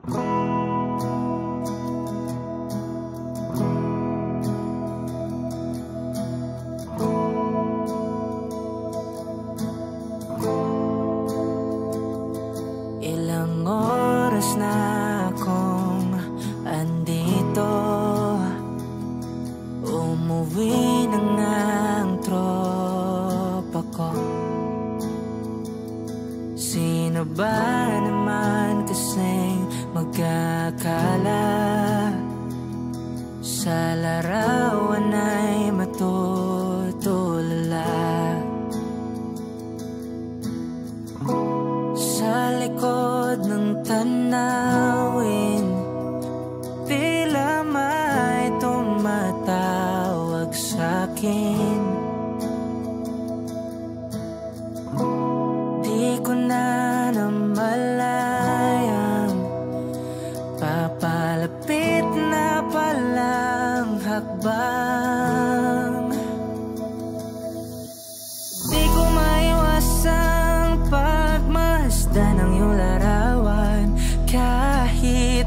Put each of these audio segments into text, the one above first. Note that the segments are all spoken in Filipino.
Ilang oras na akong andito, umuwi na nga ang tropa ko. Sino ba naman kasing magkakala sa larawan ay matutulala? Sa likod ng tanawin, tila may tumatawag sa'kin. Di ko na namalayang papalapit na palang hakbang. Di ko maiwasang pagmasdan ng iyong larawan, kahit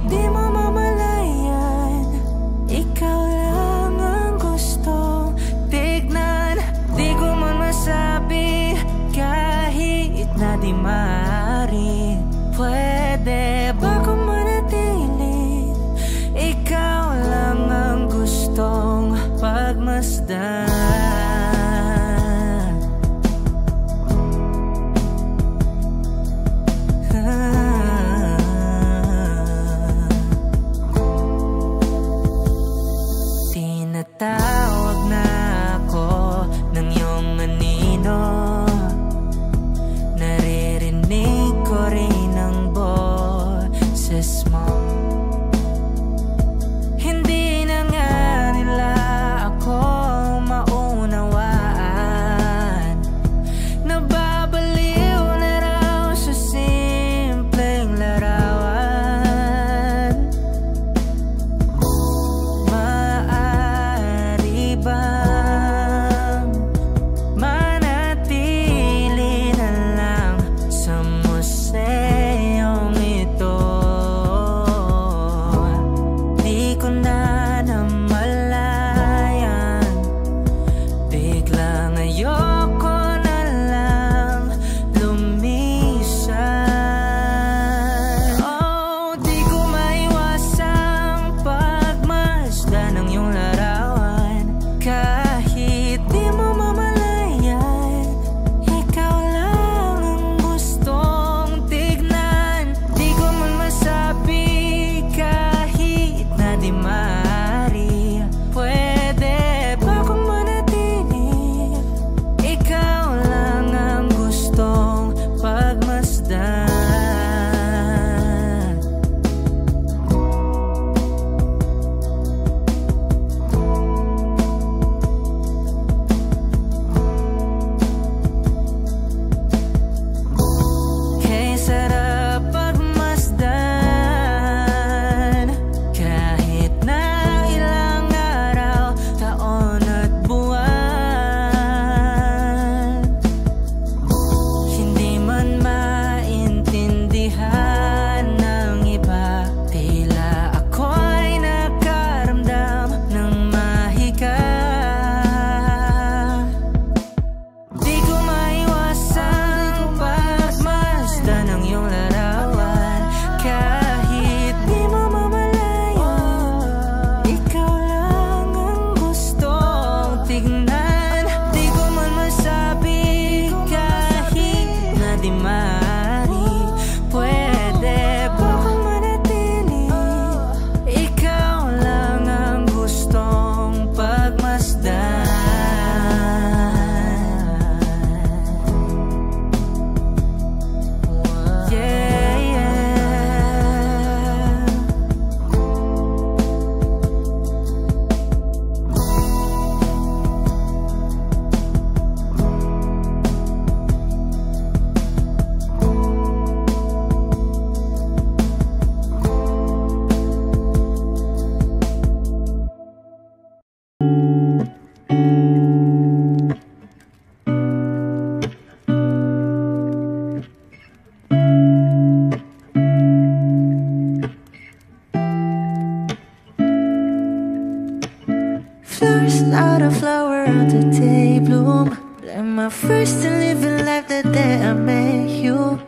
not a flower on the day bloom. Like my first to living life the day I met you.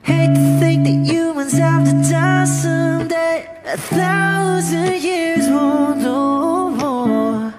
Hate to think that humans have to die someday. 1,000 years won't know more.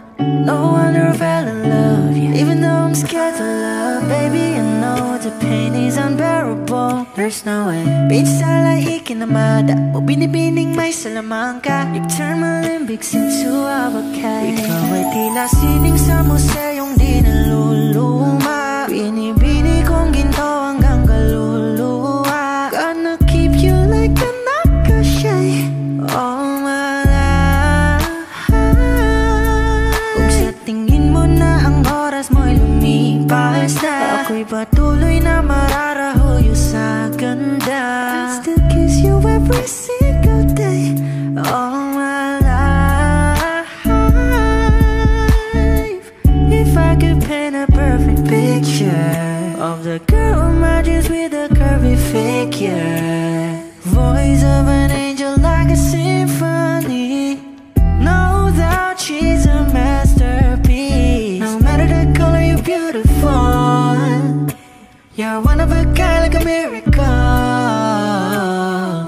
No wonder I fell in love, yeah. Even though I'm scared to love, baby, I know the pain is unbearable. There's no way Pinsala ikinamada o binibining may salamang ka. You turn my limbics into abakay. Ikaw ay tila sining sa museyong di naluluma. Binibini kong ginto hanggang kaluluwa. Gonna keep you like a nakashay all my life. Kung sa tingin mo na ang oras mo'y lumipas na, ako'y patuloy na mararahuyo sa ganda. I still kiss you every single day all my life. If I could paint a perfect picture of the girl of my dreams with a curvy figure, voice of an angel like a symphony, no doubt she's a masterpiece. No matter the color, you're beautiful. You're one of a kind, like a miracle.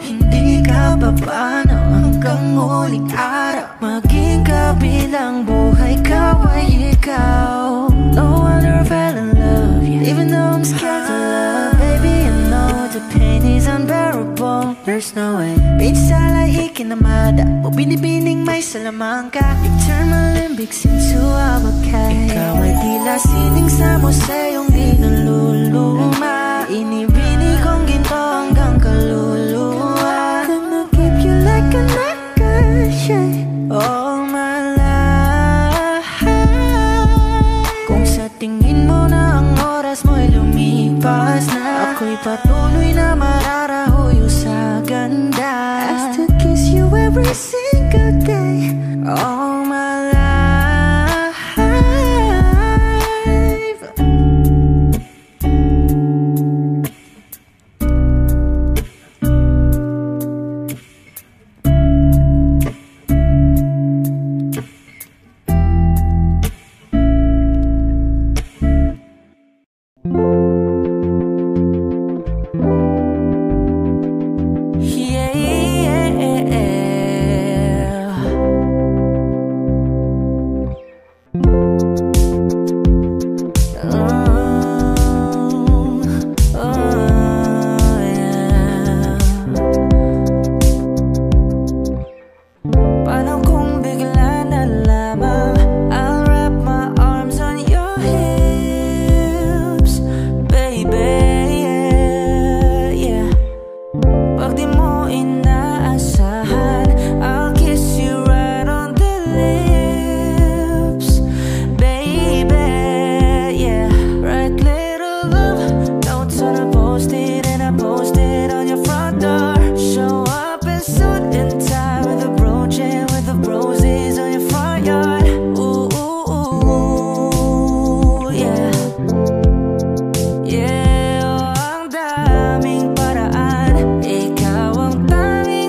Hindi ka papaano hanggang huling araw. Maging kabilang buhay ka ay ikaw. No wonder I fell in love, yeah. Even though I'm scared to love, baby, I know the pain is unbearable. There's no way Pinsala ikinamada o binibining may salamang ka. You turn my limbics into abakay. Ikaw ay tila sining sa museyong di naluluma. Inibini kong ginto hanggang kaluluwa. Gonna keep you like a nakashay all my life. Kung sa tingin mo na ang oras mo'y lumipas na, ako'y patuloy na mararahuyo sa ganda. I still kiss you every single day all my life. Ang daming paraan, ikaw ang tanging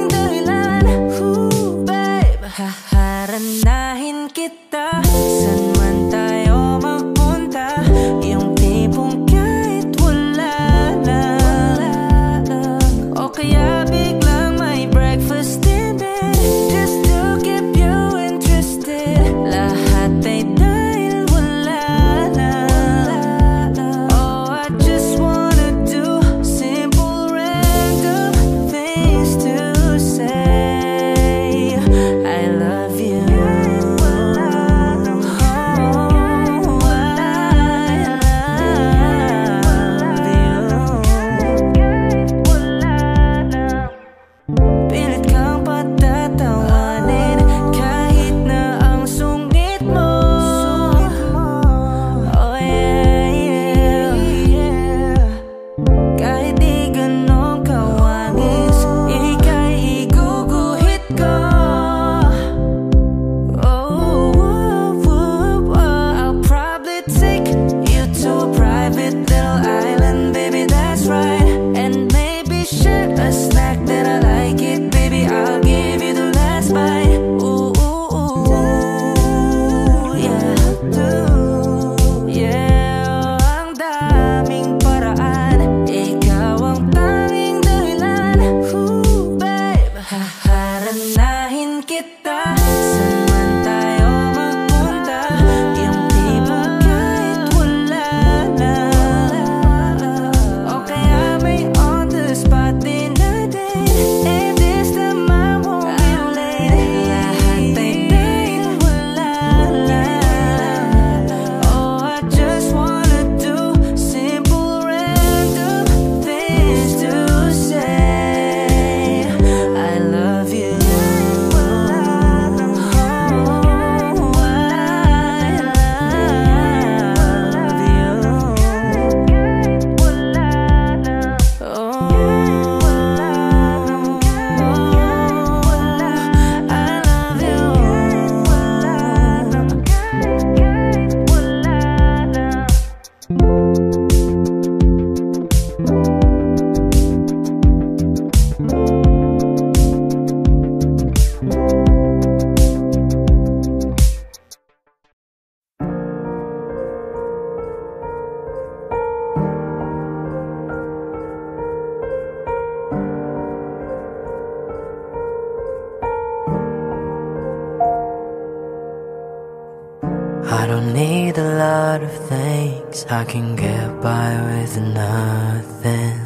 don't need a lot of things, I can get by with nothing.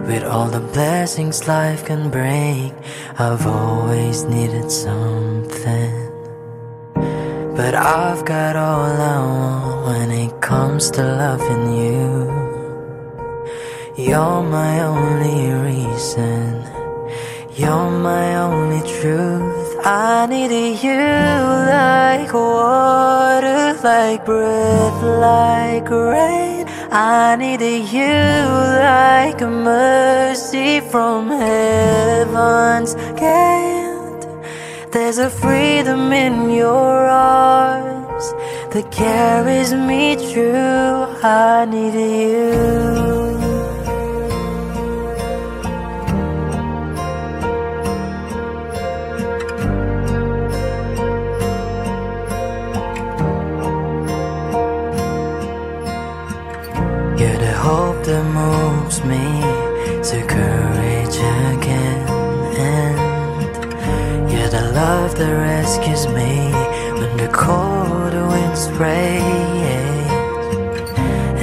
With all the blessings life can bring, I've always needed something. But I've got all I want when it comes to loving you. You're my only reason, you're my only truth. I needed you like water, like breath, like rain. I needed you like a mercy from heaven's gate. There's a freedom in your arms that carries me through. I needed you. You're the hope that moves me to courage again, and you're the love that rescues me when the cold winds rain.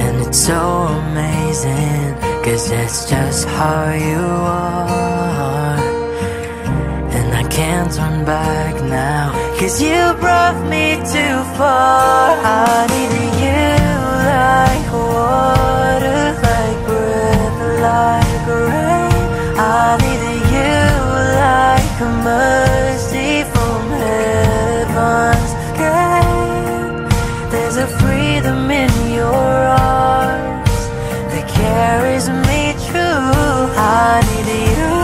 And it's so amazing, 'cause that's just how you are. And I can't turn back now, 'cause you brought me too far. I needed you like water, like breath, like rain. I needed you like a mercy from heaven's gate. There's a freedom in your arms that carries me through. I needed you.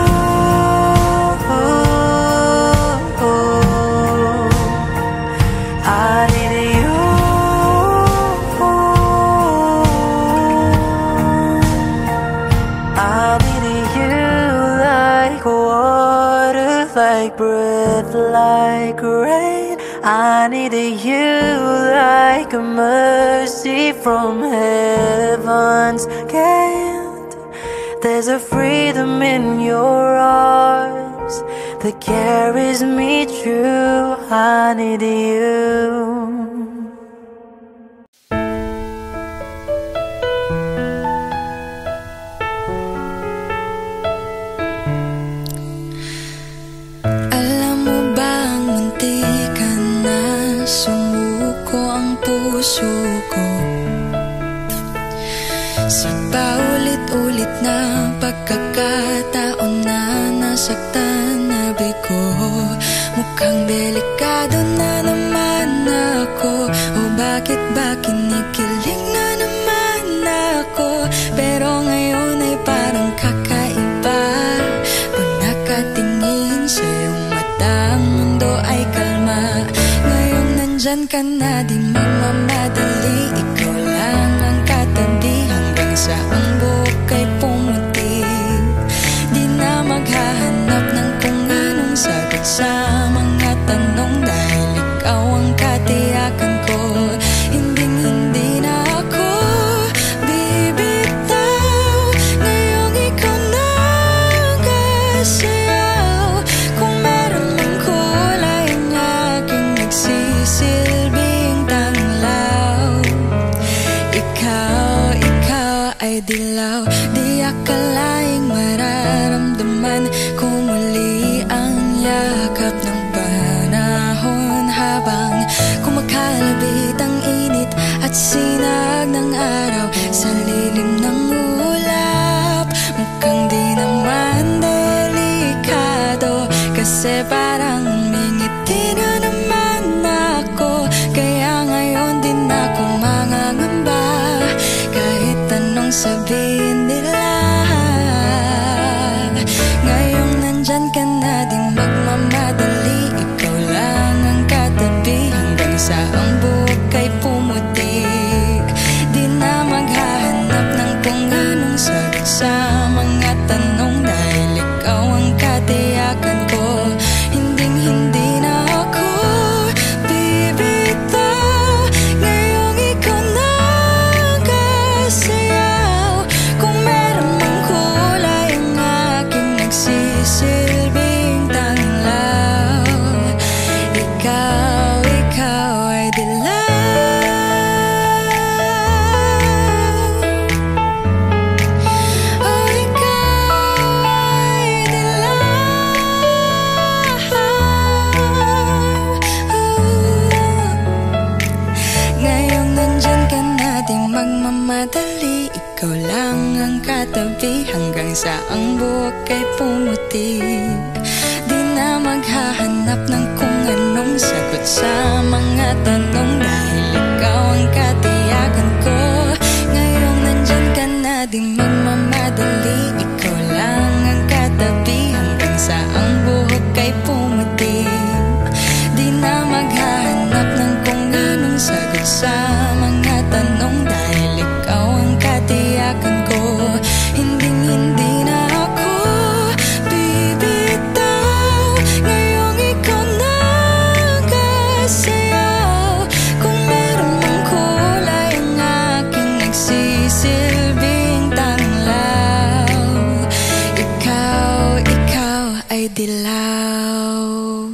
I needed you. I needed you like water, like breath, like rain. I needed you like a mercy from heaven's gate. There's a freedom in your arms that carries me through. I needed you. Alam mo bang muntikan na sumuko ang puso ko sa paulit-ulit na pagkakataon na nasaktan na bigo. Mukhang delikado na naman ako, o bakit ba kinikilig na naman ako? Pero ngayon ay parang kakaiba. Pag nakatingin sa iyong mata, ang mundo ay kalma. Ngayong nandyan ka na, di magmamadali. Ikaw lang ang katabi hanggang sa ang buhok ay pumuti. Di na maghahanap ng kung anong sagot sa mga tanong, dahil ikaw ang katiyakan ko. Hinding-hindi na ako bibitaw. Ngayong ikaw na ang kasayaw. Kung meron mang kulay ang aking nagsisilbing tanglaw, ikaw ay dilaw. Di akalaing mararamdaman ko muli ang yakap ng panahon, habang kumakalabit ang init at sinag ng araw sa lilim ng ulap. Mukhang di naman delikado, kasi parang umingiti na naman ako. Kaya ngayon din ako mangangamba, kahit anong sabihin nila. Ngayong nandyan ka na, di magmamadali. Ikaw lang ang katabi hanggang sa ang buhok ay pumutik. Di na maghahanap ng kung anong sagot sa mga tanong, dahil ikaw ang katiyakan ko. Hinding-hindi na ako bibitaw. Ngayong ikaw na ang kasayaw. Kung meron mang kulay ang aking nagsisilbing tanglaw, ikaw ay dilaw. katabi hanggang sa ang buhok ay pumuti. Di na maghahanap ng kung anong sagot sa mga tanong, dahil ikaw ang katiyakan ko. Ngayong nandyan ka na, di magmamadali, ikaw lang ang katabi hanggang sa ang buhok ay pumuti. Di na maghahanap ng kung anong sagot sa mga tanong, dahil ikaw ang katiyakan ko. Hindi na ako bibitaw, ngayong ikaw nagkasayaw. Kung meron mang kulay ang aking nagsisilbing tanglaw, ikaw ay dilaw.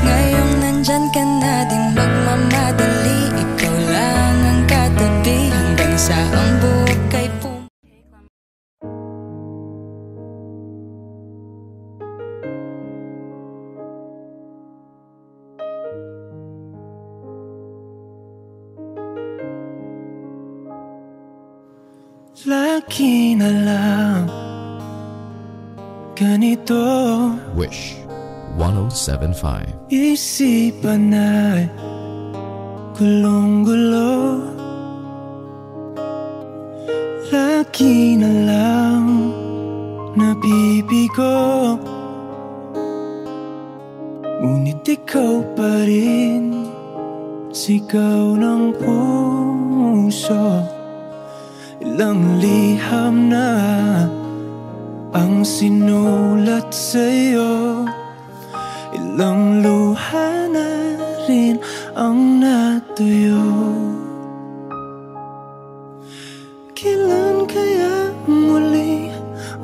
Ngayong nandyan ka na, di magmamadali, ikaw lang ang katabi hanggang sa ang buhok ay lagi na lang ganito. Wish 1075. Isipan ay gulong-gulo. Lagi na lang nabibigo, ngunit ikaw pa rin sigaw ng puso. Ilang liham na ang sinulat sa'yo, ilang luha na rin ang natuyo. Kailan kaya muli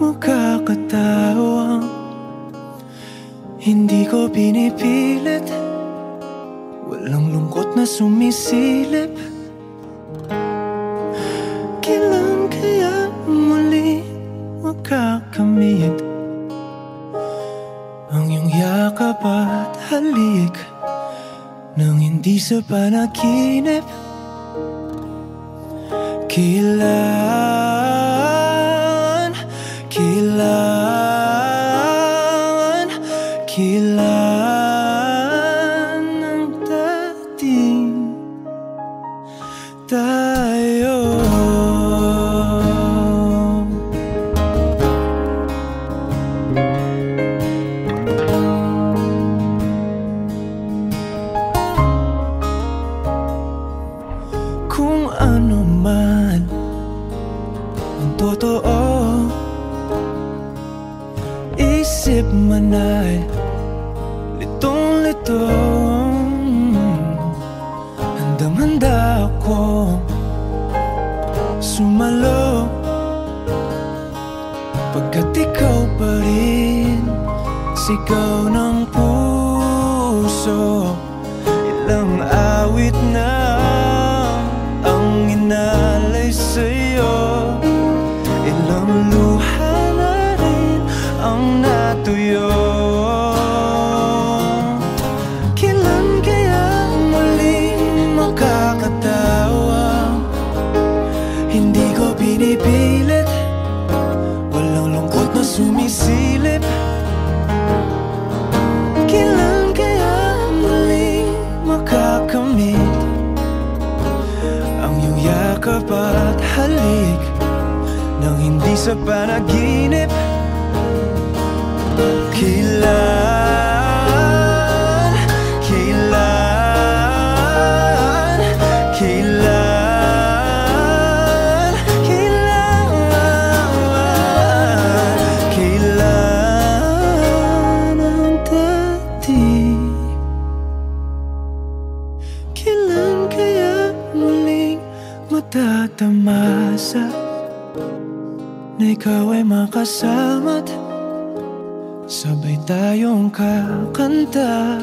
makakatawang hindi ko pinipilit, walang lungkot na sumisilip? Kailan kaya muli makakamit ang iyong yakap at halik nang hindi sa panaginip? Kailan ang dating tayo? Kung ano man ang totoo, isip man ay litong-lito. Handang-handa ako sumalo, pagkat ikaw pa rin sigaw ng puso. Ilang awit na ang inalay sa'yo, ilang luha na rin ang natuyo. Kailan kaya muling makakatawa, hindi ko pinipilit, walang lungkot na sumisilip. Kailan kaya muling makakamit ang iyong yakap at halik nang hindi sa panaginip? Kailan ang dating? Kailan kaya muling matatamasa na ikaw ay makasama't sabay tayong kakanta?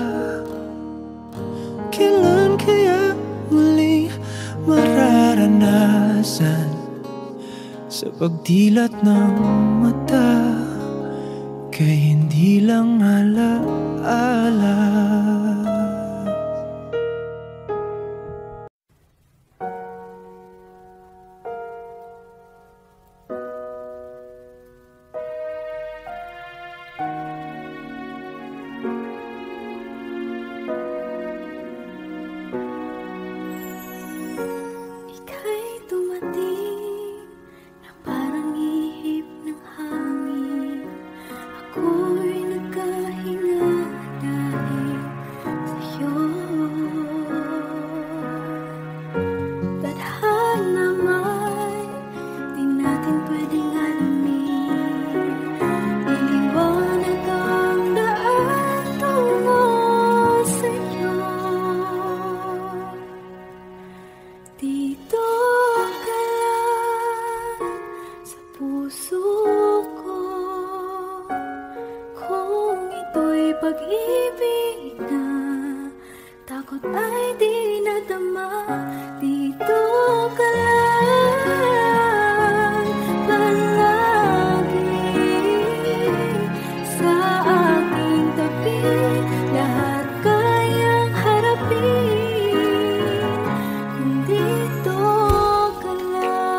Kailan kaya muli mararanasan sa pagdilat ng mata kay hindi lang alaala? pag-ibig na takot ay di nadama. Dito ka lang palagi sa aking tabi. Lahat kayang harapin kung dito ka lang.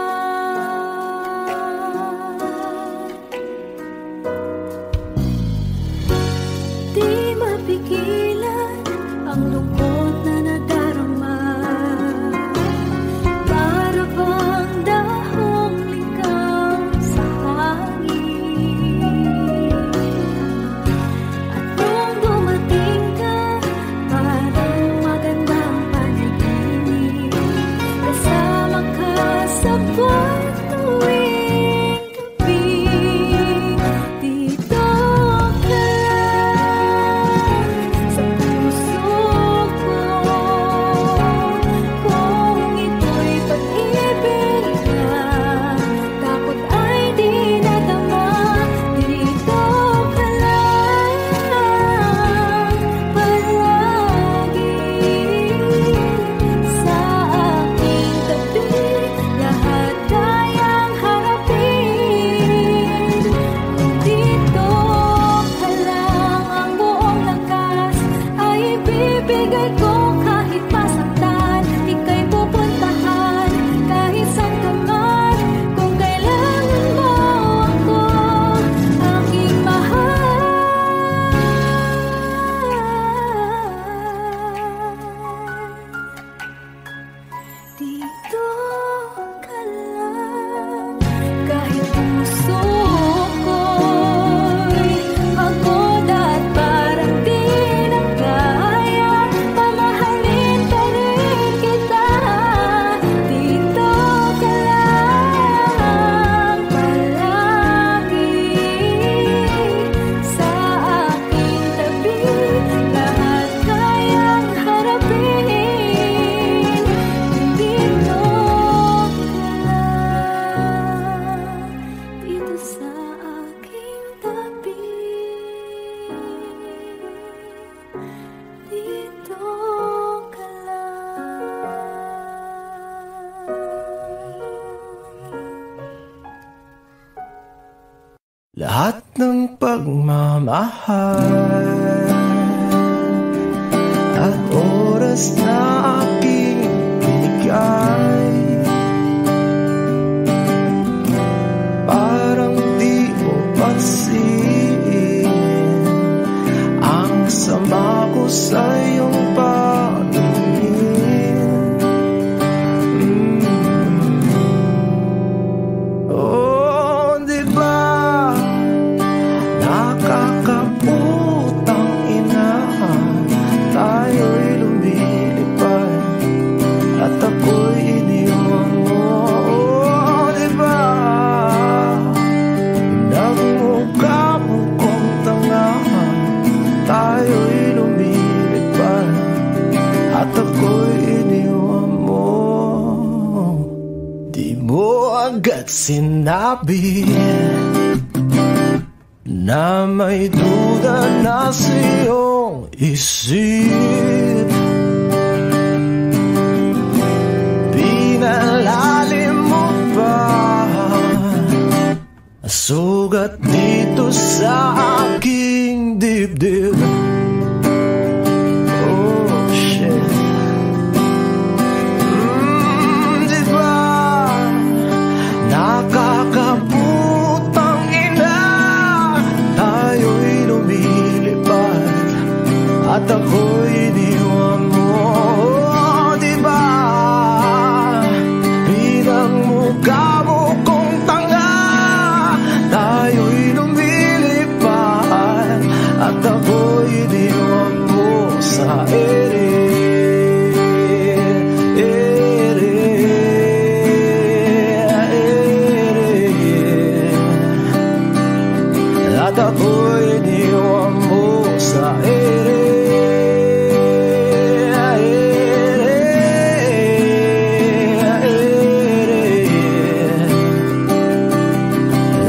Di mapigilan ang lungkot na nadarama. Para bang dahong ligaw sa hangin. At nung dumating ka, parang magandang panaginip. Kasama ka sa buwan tuwing gabi. Dito ka sa puso ko. Kung ito'y pag-ibig na takot ay di nadama. Dito ka lang palagi sa aking tabi. Lahat kayang harapin kung dito ka lang. Ang buong lakas ay ibibigay ko kahit masaktan. Ika'y pupuntahan kahit saan ka man. Kung kailangan mo ako, aking mahal. Dito ka lang. Kahit puso ko'y pagod at parang di na kaya, mamahalin pa rin kita. Dito ka lang palagi sa aking tabi. Lahat kayang harapin kung dito ka lang. Dito sa aking tabi. Dito ka lang. Lahat ng pagmamahal at oras na aking binigay, parang di mo pansin ang sama ko sa iyong paningin. Oh, di ba nakakaputang ina, tayo'y lumilipad at ako'y iniwan mo. Oh, di ba nagmukha mo kong tanga, tayo'y lumilipad at ako'y iniwan mo. Di mo agad sinabi na may duda na sa iyong isip. Pinalalim mo pa ang sugat dito sa aking dibdib. Oh, shit. Di ba nakakaputang ina, tayo'y lumilipad at ako'y iniwan mo. Oh, di ba pinagmukha mo kong tanga, tayo'y lumilipad at ako'y iniwan mo sa ere. At ako'y iniwan mo sa ere.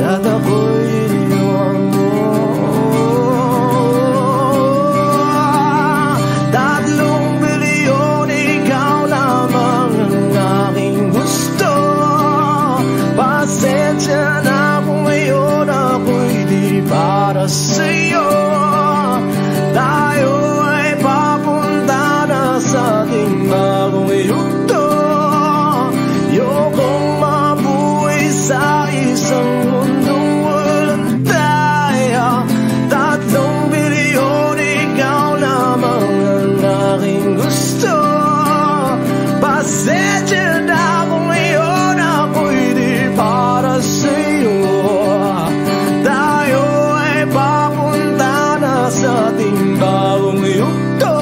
At ako'y iniwan mo. para sa'yo. Tayo ay papunta na sa ating bagong yugto. Ayokong mabuhay sa isang mundong walang tayo. 3 bilyon, ikaw lamang ang aking gusto. Pasensya na kung ngayon ako'y di para sa'yo. Tayo ay papunta na sa ating bagong yugto.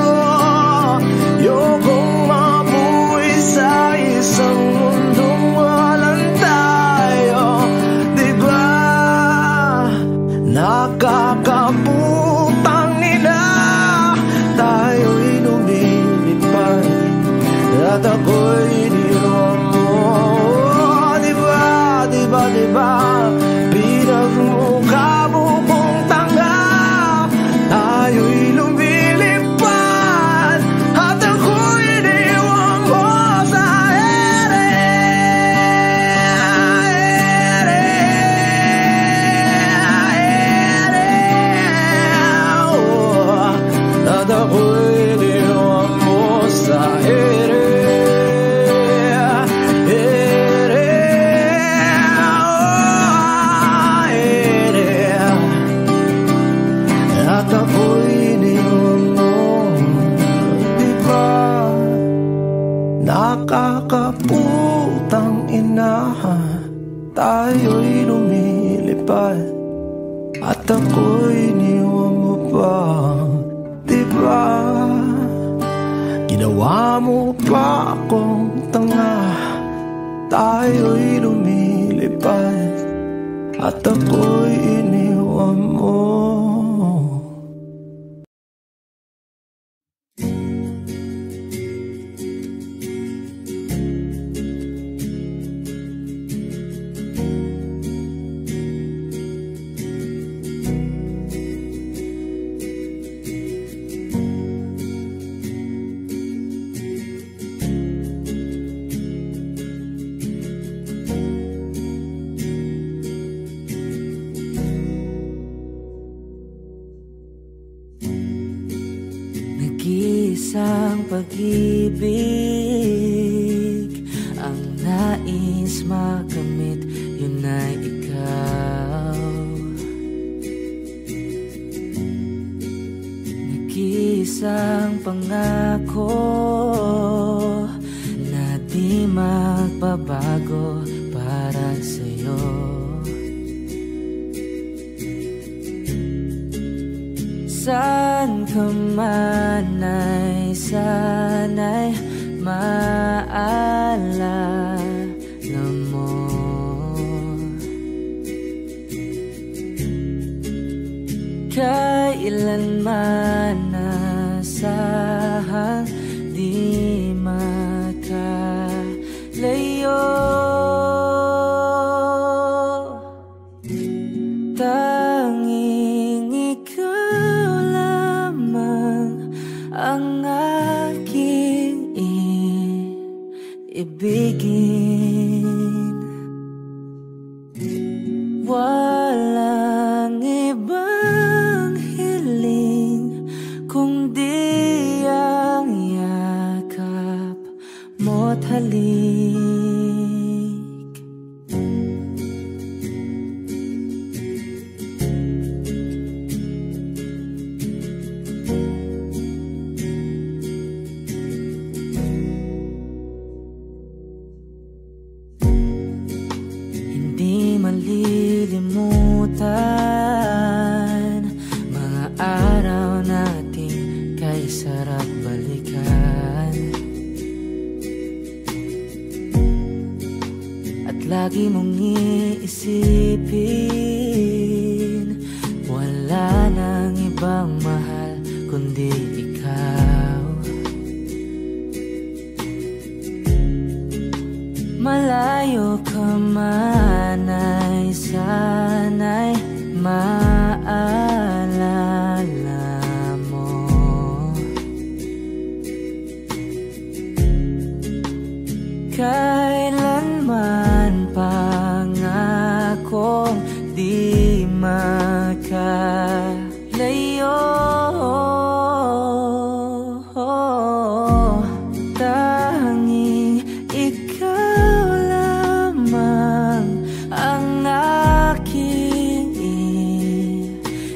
Ayokong mabuhay sa isang mundong walang tayo. Diba nakakaputang ina, tayo'y lumilipad at ako'y iniwan mo. Diba, diba, diba, pinagmukha mo kong tanga. Tayo'y lumilipad at ako'y iniwan mo sa ere. At ako'y iniwan mo sa ere. At ako'y iniwan mo. Diba nakakaputang ina, tayo'y lumilipad at ako'y iniwan mo pa. Diba ginawa mo pa akong tanga. Tayo'y lumilipad at ako'y iniwan mo. Nag-iisang pag-ibig ang nais makamit, yun ay ikaw. Nag-iisang pangako na di magbabago para sa'yo. Saan ka man ay sana'y maalala mo. Kailanman nasahang di makalayo. Tanging ikaw lamang ang aking ibigin. Walang ibang hiling kundi ang yakap mo't halik.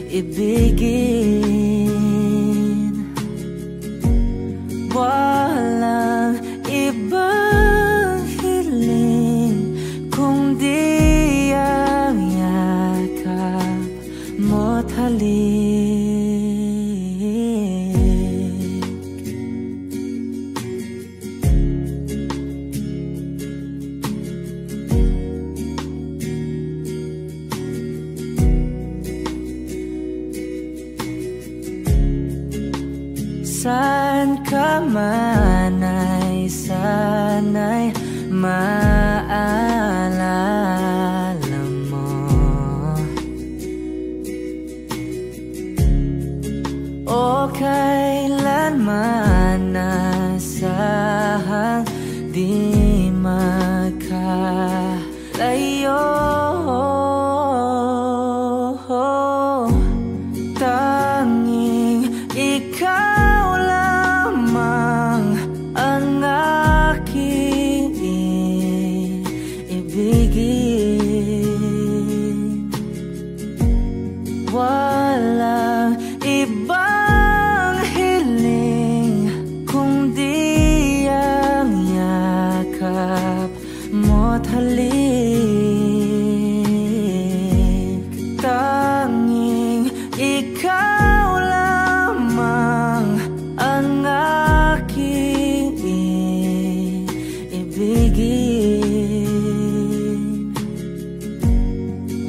ibigin. Walang ibang hiling kundi ang yakap mo't halik. Saan ka man ay sana'y maalala mo. O kailanman nasahang di magkalayo. Tanging ikaw lamang ang aking ibigin. Walang ibang hiling kundi ang yakap mo't halik. Tanging ikaw lamang ang aking ibigin.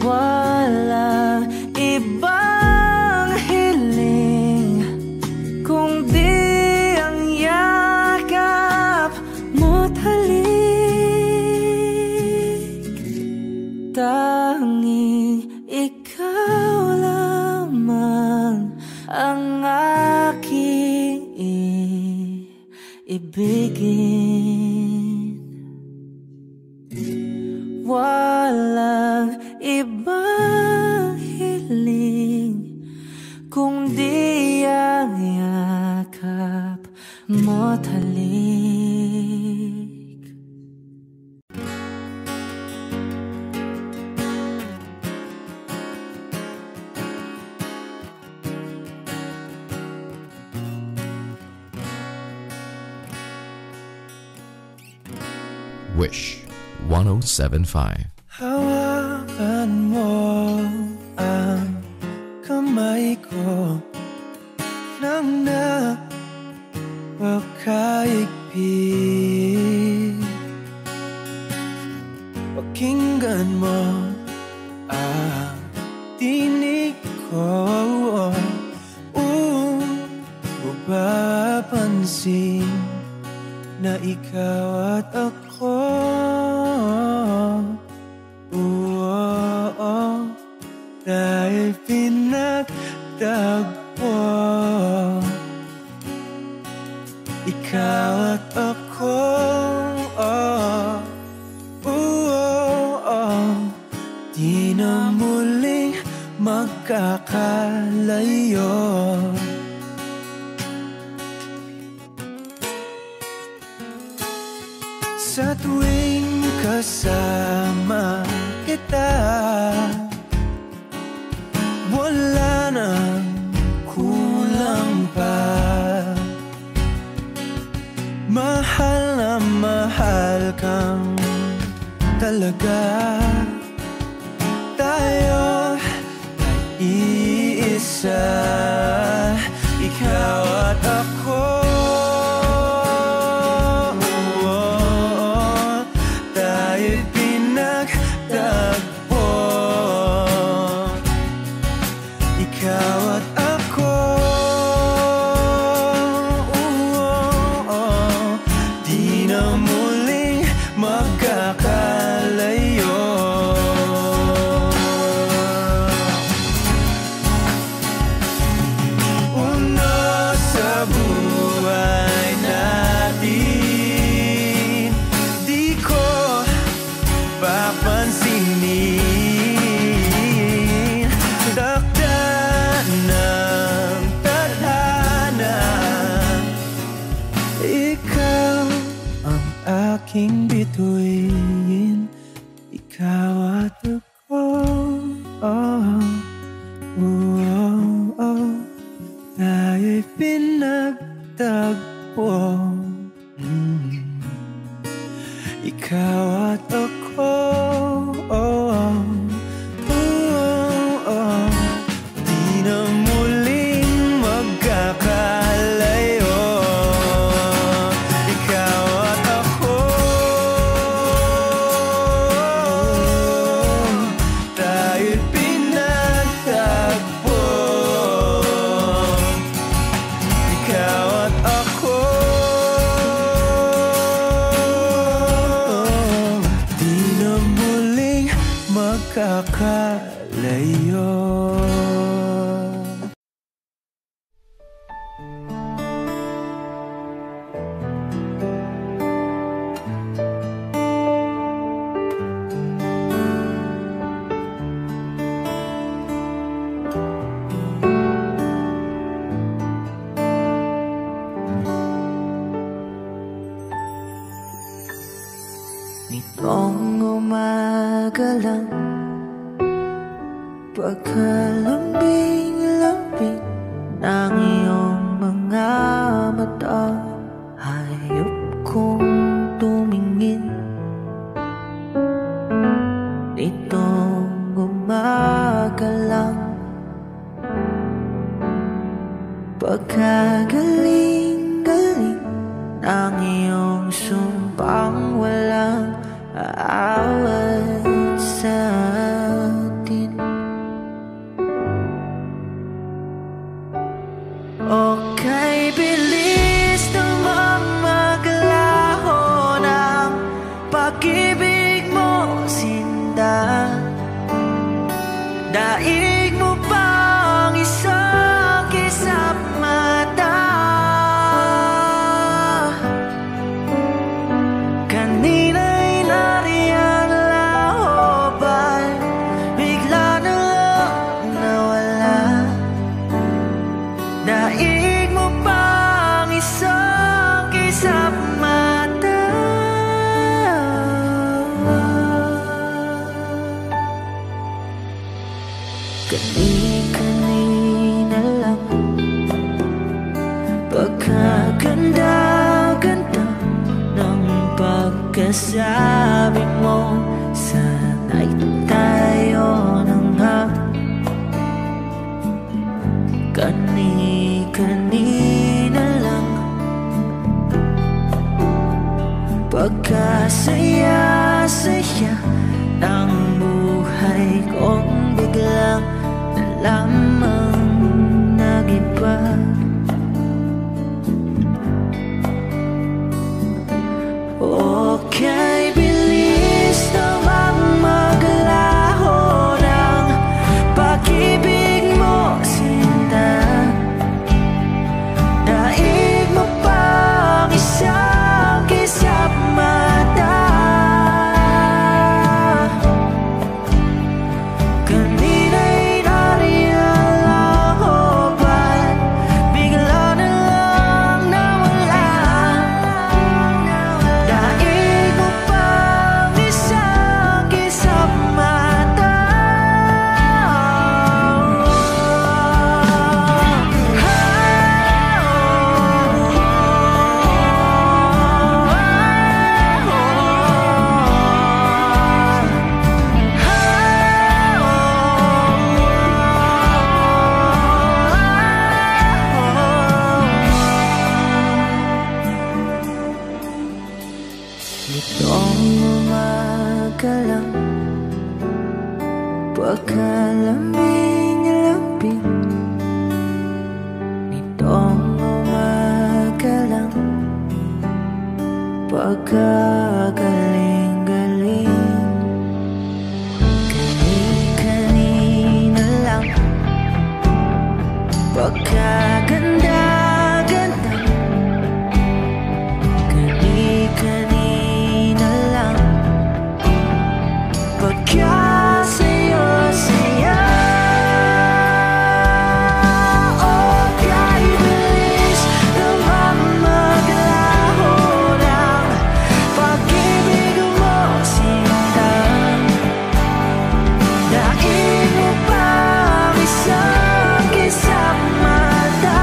Walang ibang hiling kundi ang yakap mo't halik. Tanging ikaw lamang ang aking ibigin. Walang ibang hiling kundi ang yakap mo't halik. Wish 1075. Hawakan mo ang kamay ko nang napakaigpit. Pakinggan mo ang tinig ko, mapapansin na ikaw at ako dahil pinagtagpo. Ikaw at ako di na muling magkakalayo. Sa tuwing kasama kita, wala nang kulang pa. Mahal na mahal kang talaga. Tayo ay iisa, ikaw at ako. Tayo'y pinagtagpo. Ikaw at ako, di na muling magkakalayo. Una sa buhay natin, di ko papansinin. Dakda ng tadhana, ikaw ang aking bituin. Ikaw at ako, Nitong umaga lang, pagkalambing-lambing ng iyong mga mata, hayop kong tumingin. Nitong umaga lang, pagkagaling-galing ng iyong sumpang walang aawat sa atin. Okay, bilis namang maglaho ng pag-ibig mo, sinta. Daig mo pang isang kisap mata. Kanina'y nariyan lahoban, bigla na lang nawala. Daig mo pang isang kisap mata. Kani-kanina lang, pagkaganda-ganda ng pagkasabi mo, sana'y tayo na nga. Kani-kanina lang, pagkasaya-saya ng buhay kong biglang lamang nag-iba. Okay, bilis namang maglaho ng pag-ibig mo, sinta. Daig mo pang isang kisap mata. Kanina'y nariyan lahoban, bigla na lang nawala. Daig mo pang isang kisap mata. Nitong umaga lang, pagkalambing-lambing. Nitong umaga lang, pagkagaling-galing. Kani-kanina lang, pagkaganda-ganda. Kani-kanina lang, pagkasaya-saya. Okay, bilis namang maglaho ng pag-ibig mo, sinta. Daig mo pang isang kisap mata.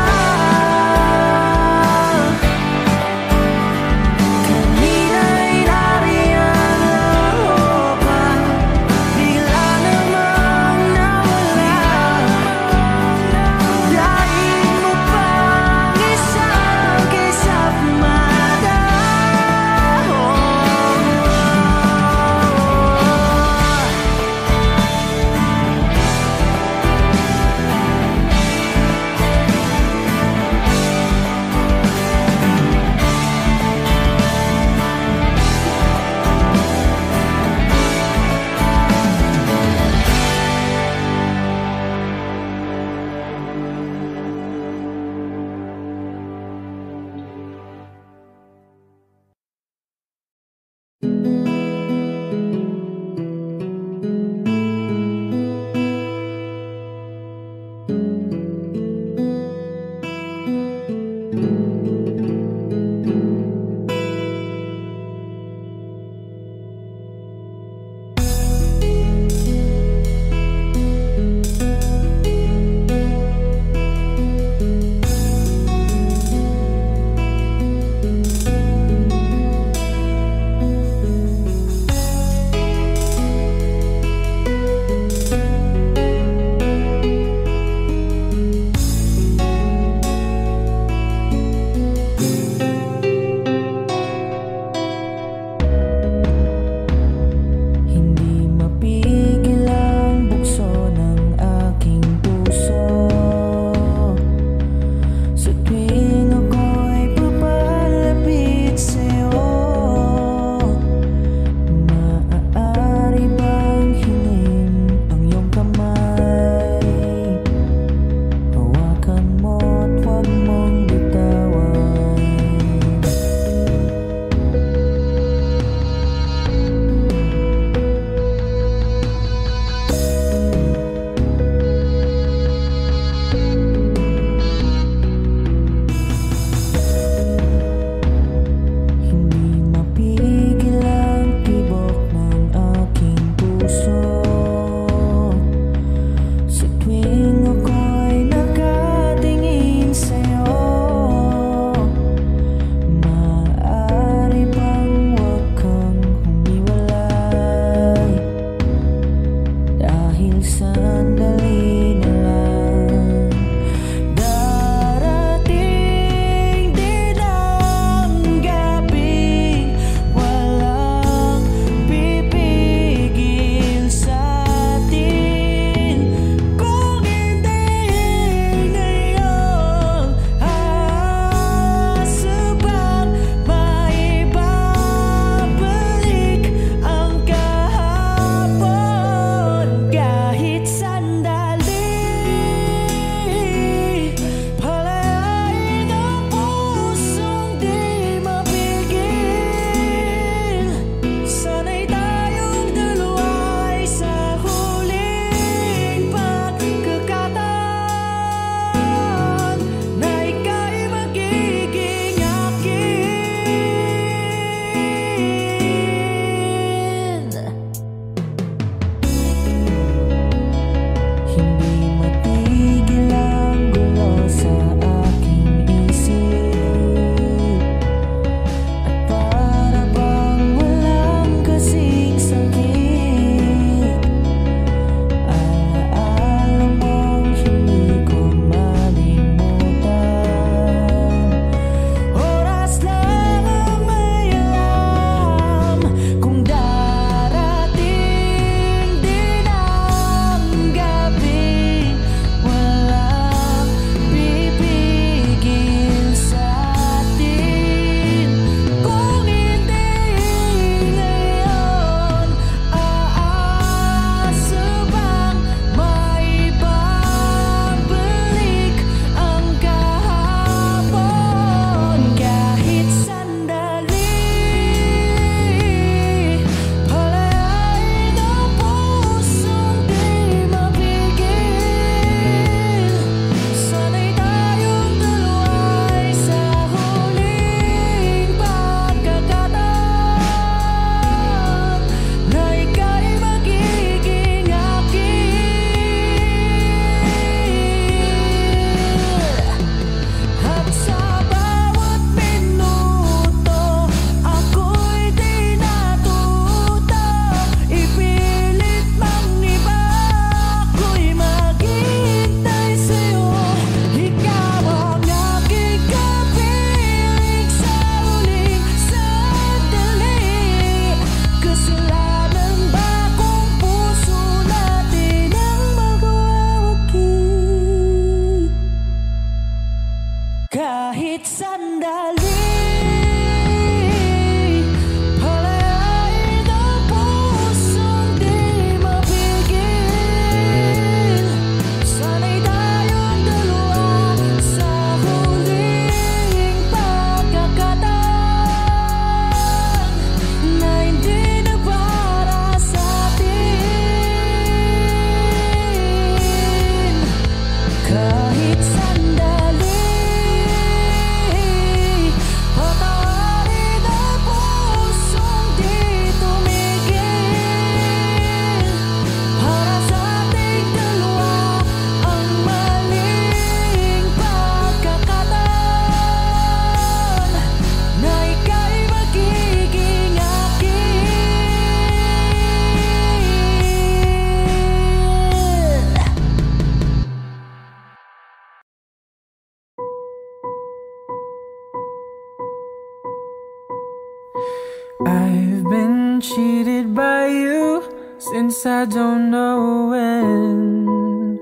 I've been cheated by you since I don't know when.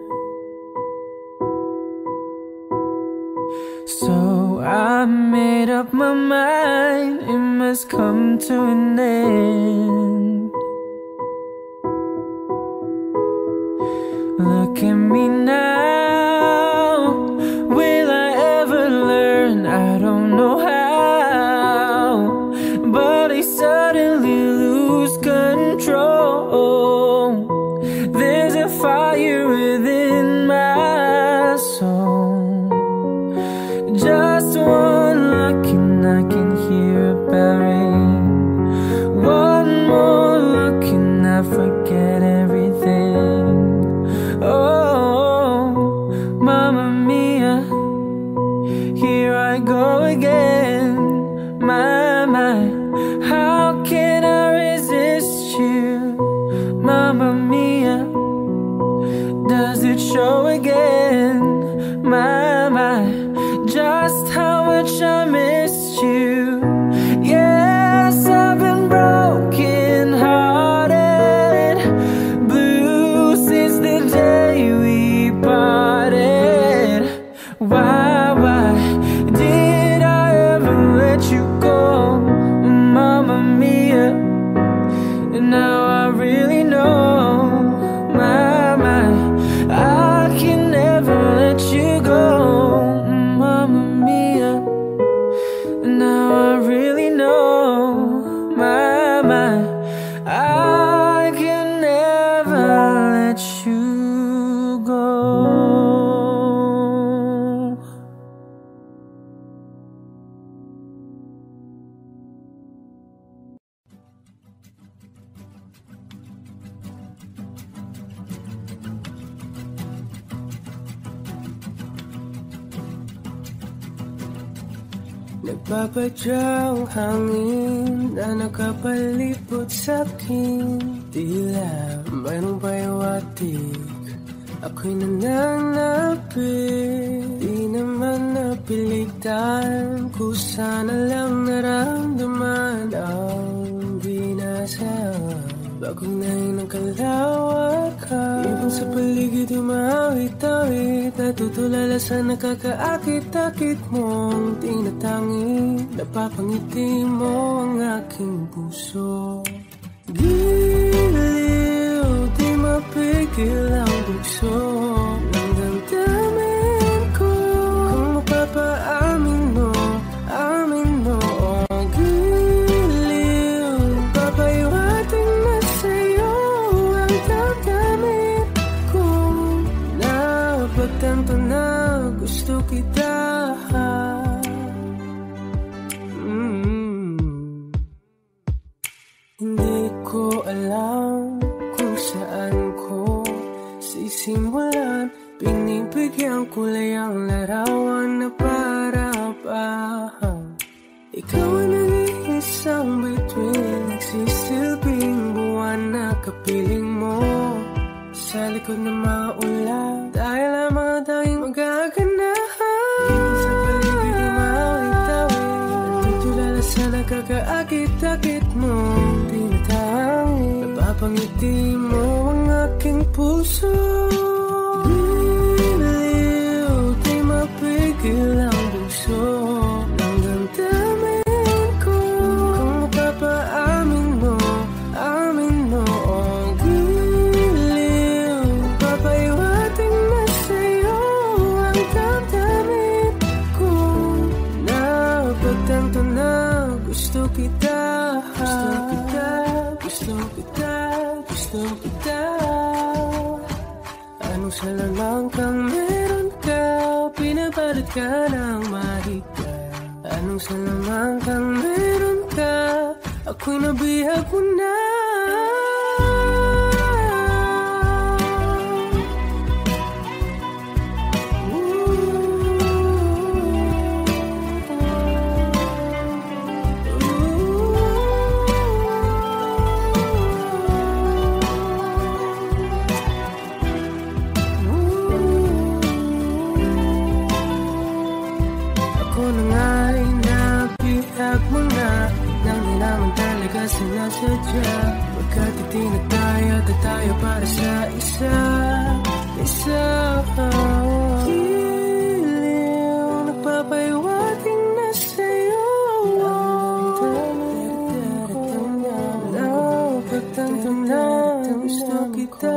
So I made up my mind, it must come to an end. Look at me now, will I ever learn? I don't know how, but I suddenly lose control. There's a fire within my soul. Just one look and I can hear a bell ring. One more look and I forget everything. Oh, Mamma Mia, here I go again. My, how can I resist you? Mamma Mia, does it show again? My, just how much I missed you. Yes, I've been broken hearted, blue since the day we parted. Why did I ever let you go, Mamma Mia? And now I really know, my, I can never let you go, Mamma Mia. And now I really know, my, I can never let you go. Nagpapadya ang hangin na nakapalipot sa'kin. Tila mayroong payawatig, ako'y nananapit. Di naman napilitan, kusana lang naramdaman ang binasa. Bagong nahin ng kalawakan, ibang sa paligid umawit-awit, natutulala sa nakakaakit-akit mong tinatangi. Napapangiti mo ang aking puso. Giliw, di mapigil ang bugso ng damdamin ko. Kung mapapaamin mo, amin mo. Giliw, papaiwating na sa'yo ang damdamin ko. Napagtanto na gusto kita. Hindi ko alam kung saan ko sisimulan. Pinibigyan kulay ang larawan na para-parahan. Ikaw ang nag-iisang bituin, nagsisilbing buwan na kapiling mo. Sa likod ng maulan, dahil lamang tayong magaganahan. Sa paligid umawit-awit, natutulala sa nakakaakit-akit mo. Napapangiti mo ang aking puso. Giliw, di mapigil ang bugso ng damdamin ko. Kung mapapaamin mo, amin mo. Giliw, papaiwating na sa'yo ang damdamin ko. Napagtanto na gusto kita. Gusto kita. Anong salamang kang meron ka, pinabalot ka ng mahika. Anong salamang kang meron ka, ako'y nabihag mo na. sinasadya. Pagkat itinataya at tayo para sa isa't isa. Giliw, nagpapahiwating na sa'yo. Pagtanggap na gusto kita.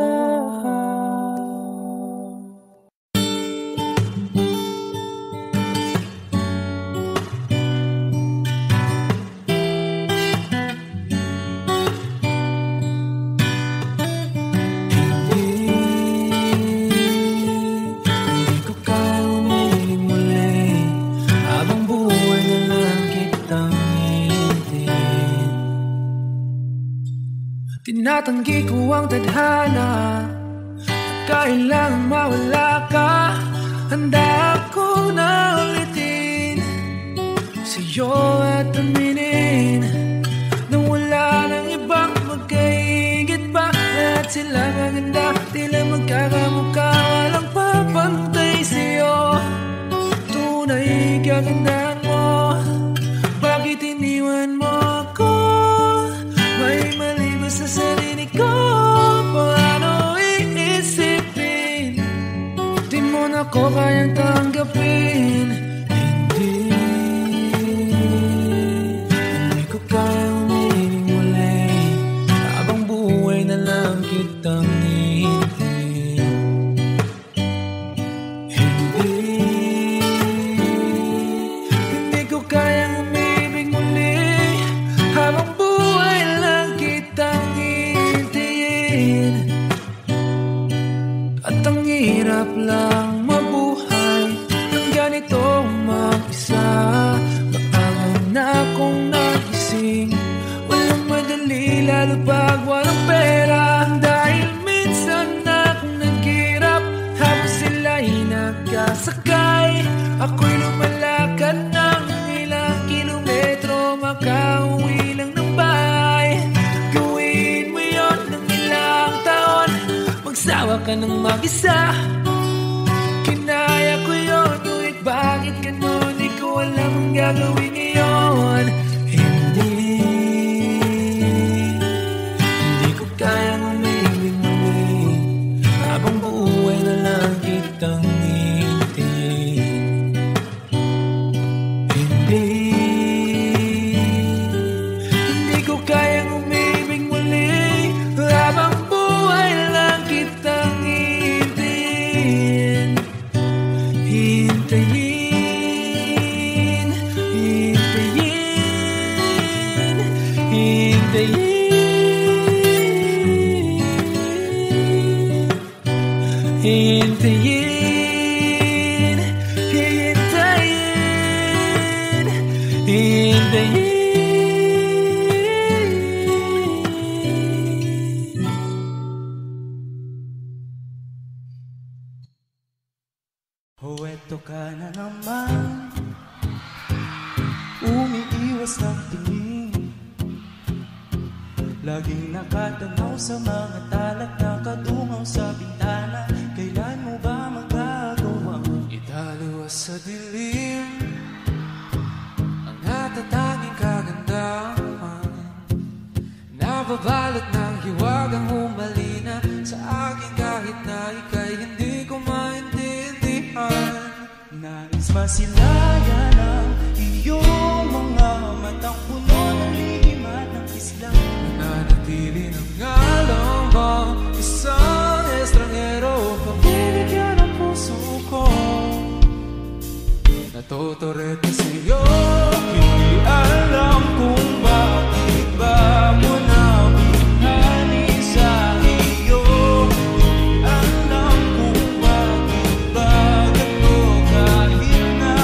Tinatanggi ko ang tadhana at kailangan mawala ka. Handa ako na ulitin sa'yo at aminin na wala nang ibang magkaigit pa. Lahat sila maganda, tila magkakamukha, walang papantay sa'yo. Tunay kagandahan mo, bakit iniwan mo ako? May mali ba sa sarili ko? Paano iisipin? Di mo na ko kayang tanggapin. Hindi ko kayang umiling muli, habang buhay na lang kitang hihintayin. Hindi ko kayang umibig muli, habang buhay lang kitang hihintayin. At ang hirap lang mabuhay ng ganito mag-isa. Maaga na akong nagising, walang madali lalo pag walang pera. Dahil minsan akong naghirap habang sila'y nagkasakay. Ako'y lumalakad ng ilang kilometro, makauwi lang ng bahay. Gawin mo yun ng ilang taon, magsawa ka ng mag-isa. Kinaya ko yun, ngunit bakit ganun? Di ko alam ang gagawin ngayon. Hindi ko kayang umibig muli, habang buhay na lang kitang hihintayin. Hindi ko kayang umibig muli, habang buhay lang kitang hihintayin. Hintayin, hintayin, hintayin, hintayin, hintayin, hintayin. Huweto ka na naman, umiiwas ng tingin, laging nakatanaw sa mga talat na kadungaw sa bintana. Kailan mo ba magagawang italiwas sa dilim ang natatanging kagandahan, nababalot ng hiwagang humalina sa akin kahit na ika'y hindi ko maintindihan. Nais masilayan ang iyong mga matang puno ng lihim at ng islang nananatili ng alam mo, isang estrangero. Pamibigyan ang puso ko, natutorete sa'yo. Hindi alam kung bakit ba mo nabihani sa iyo. Hindi alam kung bakit ba ganito, kahit na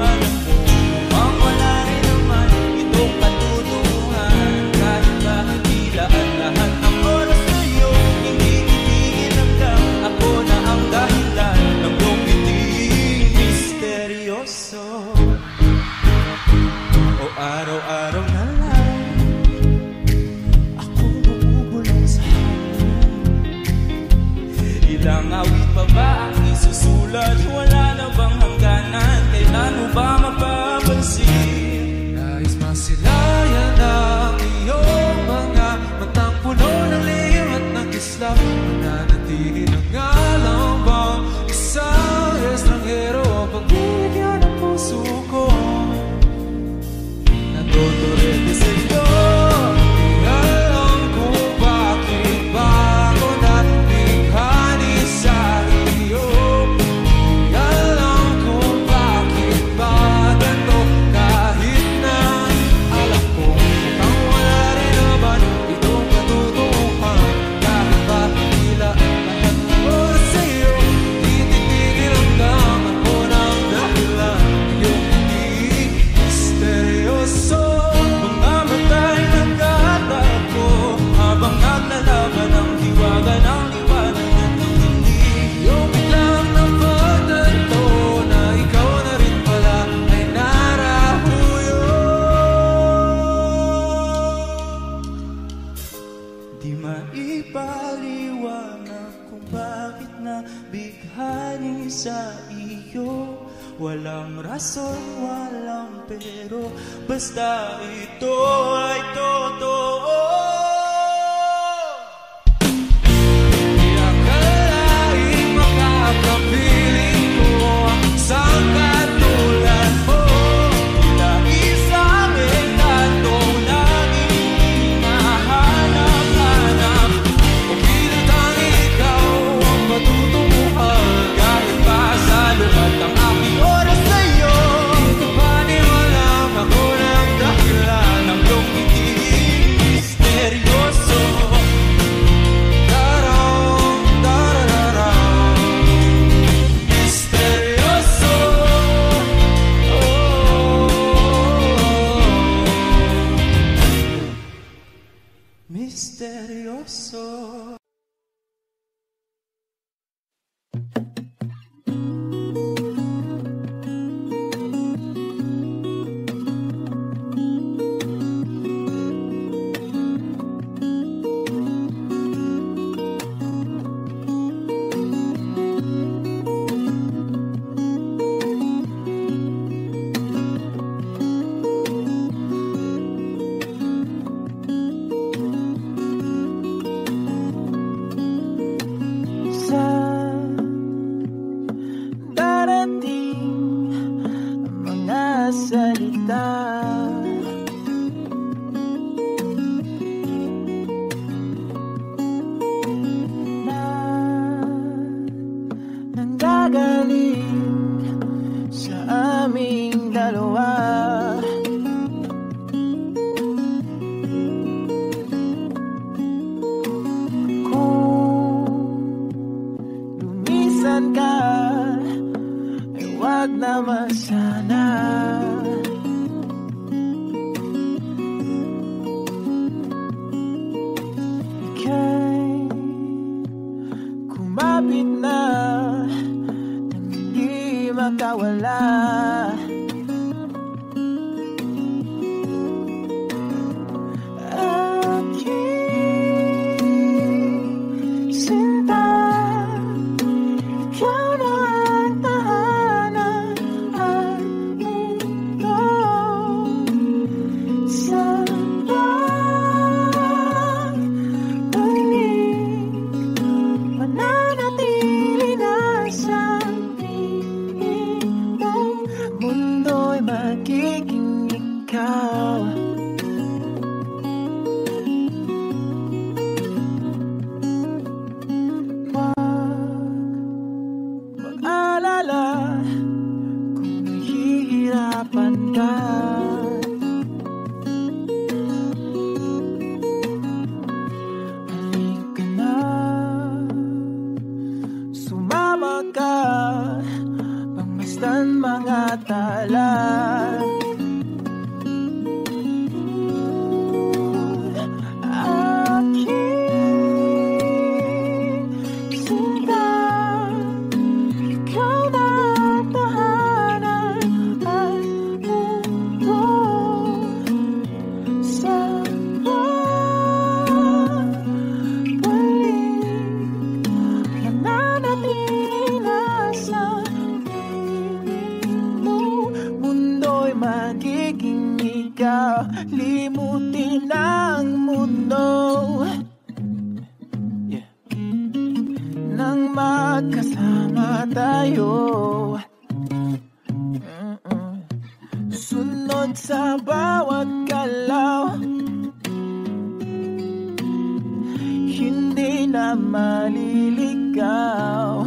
alam ko mukhang wala rin naman itong katutuhan. Kahit ba tila ang lahat ng oras sa'yo, hindi titigil hanggang ako na ang dahilan ng iyong ngiting misteryoso. Walang rason, walang pero, basta ito ay totoo. Di akalain makakapiling ko ang isang katulad mo. Lagi sa amin tatong naging mahanap-hanap. O kinatang ikaw ang matutunguhan, kahit pa sa lumat ang aking oras sa'yo. Kapaniwalang ako ng dahilan ng iyong pag-ibig misteryoso. Tarong, tarararang, misteryoso. Misteryoso. Sa darating mga salita, na nanggagaling sa aming dalawa. Lumisan ka, ay wag naman sana. Ika'y kumapit na nang hindi makawala. Aking sinta, ikaw na ang tahanan at mundo. Sa pagbalik, mananatili na sa piling mo. Mundo'y magiging ikaw. Mag-alala kung nahihirapan ka. Halika na, sumama ka, pangmasdan mga tala. Aking sinta, ikaw na ang tahanan at mundo. Sa pagbalik, nananatili na sa piling mo. Mundo'y magiging ikaw, limutin ang mundo. Nang magkasama tayo, sunod sa bawat galaw, hindi na maliligaw.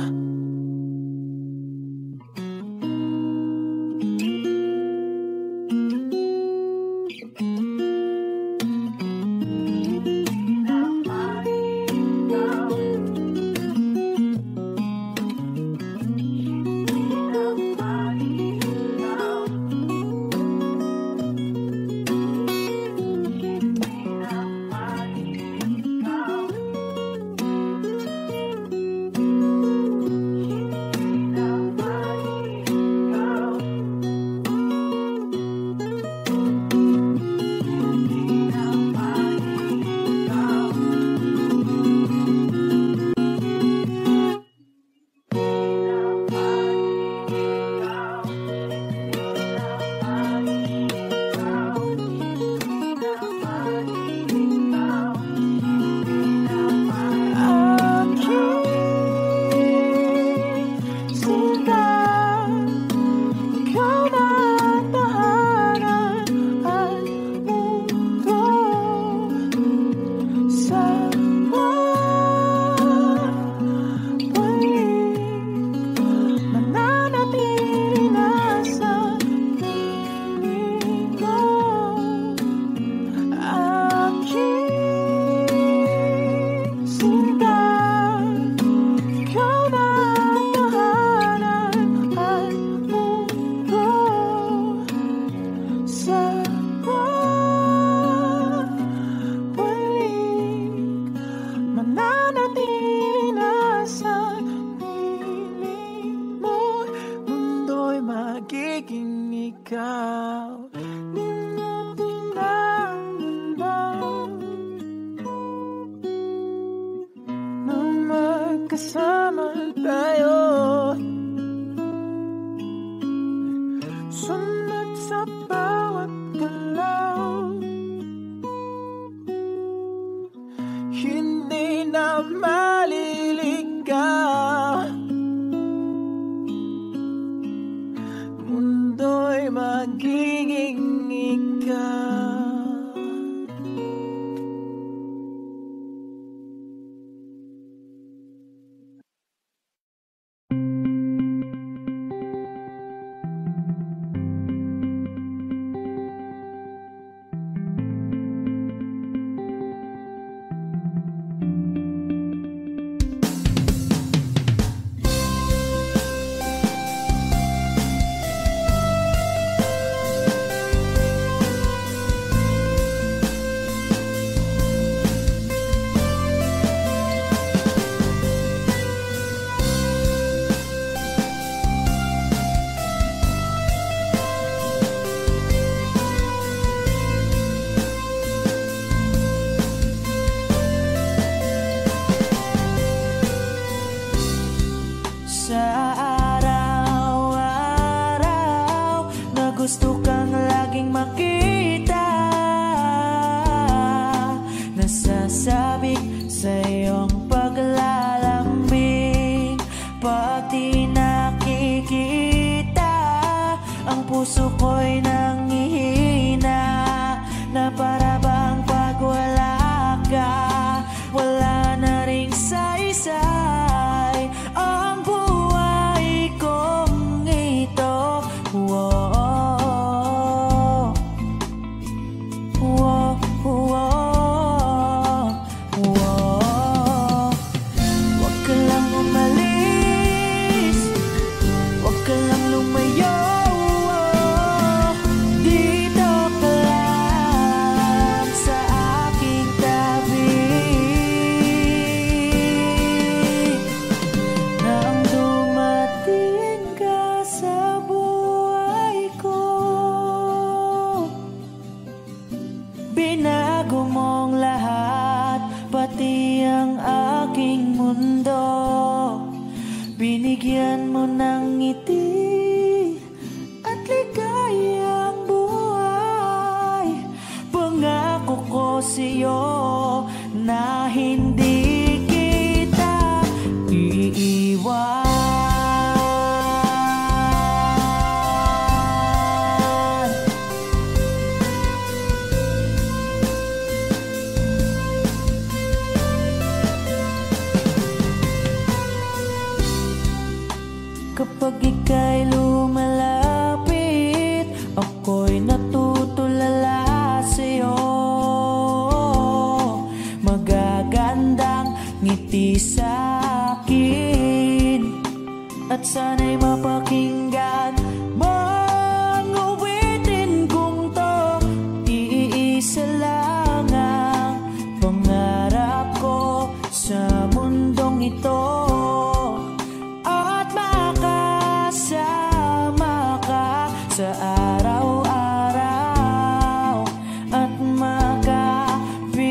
ikaw. Di natin naramdaman nung magkasama tayo. Sunod sa bawat galaw, hindi na maliligaw. Mundo'y magiging ikaw. Gusto kang laging makita, nasasabik sa iyong paglalambing. Pati nakikita, ang puso ko'y nangihina, na para bang pag wala ka, wala na ring saysay ang buhay kong ito. Whoa. Binago mong lahat, pati ang aking mundo. Binigyan mo ng ngiti at ligayang buhay. Pangako ko sa'yo na hindi kita iiwan. Kapag ika'y lumalapit, ako'y natutulala sa'yo. Magagandang ngiti sa'kin, at sana'y mapakinggan mang uwitin kong to. Iisa lang ang pangarap ko sa mundong ito, sa araw-araw at makapiling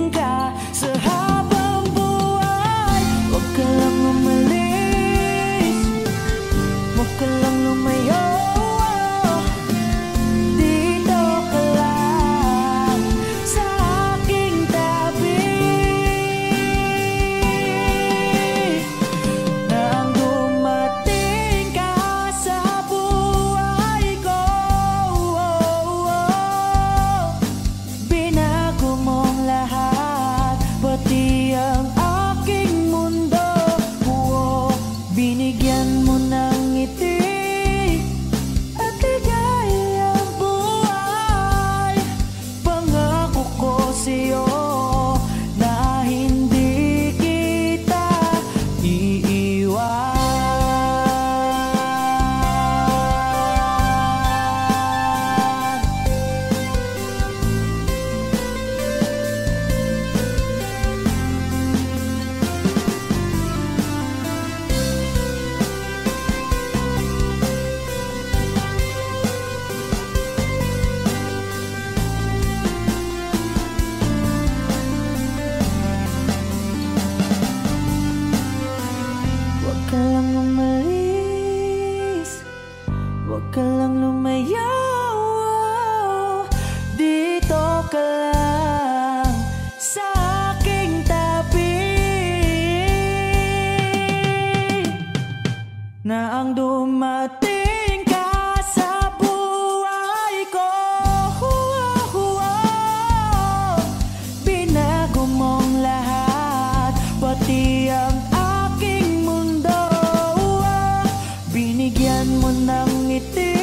ka sa habang buhay. Huwag ka lang umalis, huwag ka lang lumayo, dito ka lang sa aking tabi. Nang dumating ka sa buhay ko, ka lang lumayo, dito ka lang sa aking tabi, na ang dumating ka sa buhay ko. Binago mong lahat, pati ang aking mundo. Binigyan mo ng ngiti